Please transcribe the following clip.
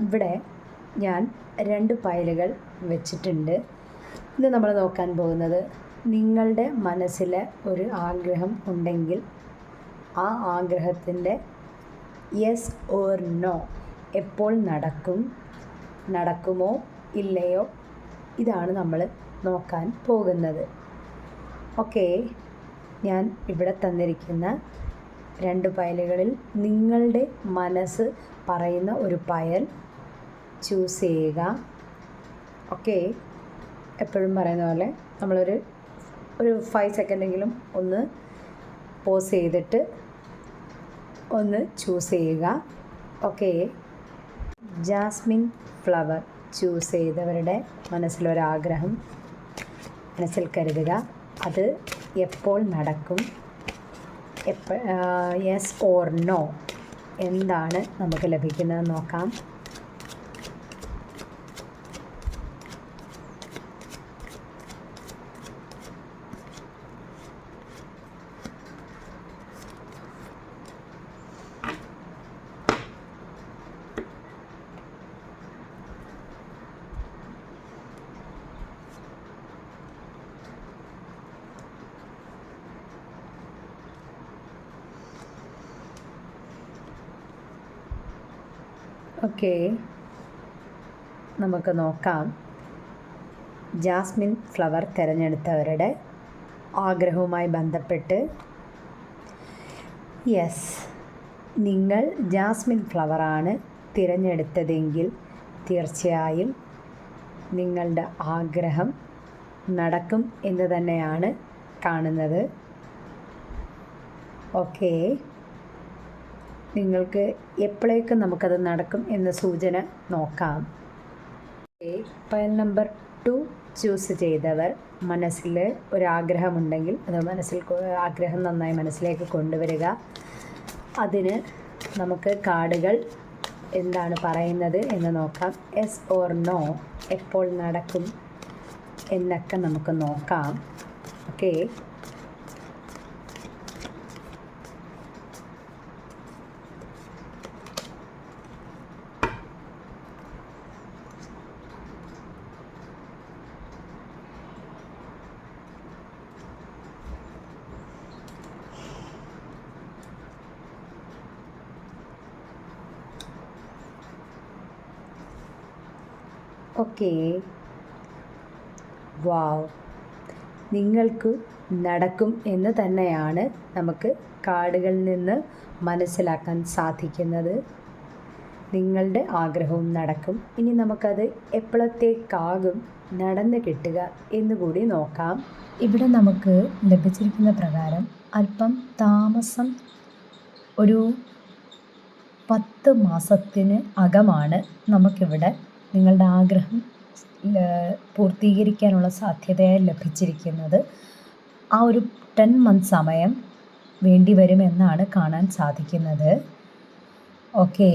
ഇവിടെ ഞാൻ 2 ഫയലുകൾ വെച്ചിട്ടുണ്ട്. ഇത് നമ്മൾ നോക്കാൻ പോകുന്നത്, നിങ്ങളുടെ മനസ്സിൽ ഒരു ആഗ്രഹം ഉണ്ടെങ്കിൽ ആ ആഗ്രഹത്തിൻ്റെ യെസ് ഓർ നോ, എപ്പോൾ നടക്കുമോ ഇല്ലയോ, ഇതാണ് നമ്മൾ നോക്കാൻ പോകുന്നത്. ഓക്കെ, ഞാൻ ഇവിടെ തന്നിരിക്കുന്ന 2 ഫയലുകളിൽ നിങ്ങളുടെ മനസ്സ് പറയുന്ന ഒരു ഫയൽ ചൂസ് ചെയ്യുക. ഓക്കെ, എപ്പോഴും പറയുന്ന പോലെ നമ്മളൊരു 5 സെക്കൻഡെങ്കിലും ഒന്ന് പോസ് ചെയ്തിട്ട് ഒന്ന് ചൂസ് ചെയ്യുക. ഓക്കെ, ജാസ്മിൻ ഫ്ലവർ ചൂസ് ചെയ്തവരുടെ മനസ്സിലൊരാഗ്രഹം മനസ്സിൽ കരുതുക. അത് എപ്പോൾ നടക്കും, യെസ് ഓർ നോ, എന്താണ് നമുക്ക് ലഭിക്കുന്നത് നോക്കാം. ഓക്കെ, നമുക്ക് നോക്കാം. ജാസ്മിൻ ഫ്ലവർ തിരഞ്ഞെടുത്തവരുടെ ആഗ്രഹവുമായി ബന്ധപ്പെട്ട്, യെസ്, നിങ്ങൾ ജാസ്മിൻ ഫ്ലവറാണ് തിരഞ്ഞെടുത്തതെങ്കിൽ തീർച്ചയായും നിങ്ങളുടെ ആഗ്രഹം നടക്കും എന്ന് തന്നെയാണ് കാണുന്നത്. ഓക്കെ, നിങ്ങൾക്ക് എപ്പോഴേക്കും നമുക്കത് നടക്കും എന്ന സൂചന നോക്കാം. ഫയൽ നമ്പർ 2 ചൂസ് ചെയ്തവർ മനസ്സിൽ ഒരാഗ്രഹമുണ്ടെങ്കിൽ അത് ആഗ്രഹം നന്നായി മനസ്സിലേക്ക് കൊണ്ടുവരിക. അതിന് നമുക്ക് കാർഡുകൾ എന്താണ് പറയുന്നത് എന്ന് നോക്കാം. യെസ് ഓർ നോ, എപ്പോൾ നടക്കും എന്നൊക്കെ നമുക്ക് നോക്കാം. ഓക്കെ, ഓക്കെ, വാവ്, നിങ്ങൾക്ക് നടക്കും എന്ന് തന്നെയാണ് നമുക്ക് കാർഡുകളിൽ നിന്ന് മനസ്സിലാക്കാൻ സാധിക്കുന്നത്. നിങ്ങളുടെ ആഗ്രഹവും നടക്കും. ഇനി നമുക്കത് എപ്പോഴത്തേക്കാകും നടന്ന് കിട്ടുക എന്നുകൂടി നോക്കാം. ഇവിടെ നമുക്ക് ലഭിച്ചിരിക്കുന്ന പ്രകാരം അല്പം താമസം, ഒരു 10 മാസത്തിന് അകമാണ് നമുക്കിവിടെ നിങ്ങളുടെ ആഗ്രഹം പൂർത്തീകരിക്കാനുള്ള സാധ്യതയായി ലഭിച്ചിരിക്കുന്നത്. ആ ഒരു 10 മന്ത് സമയം വേണ്ടി വരുമെന്നാണ് കാണാൻ സാധിക്കുന്നത്. ഓക്കെ,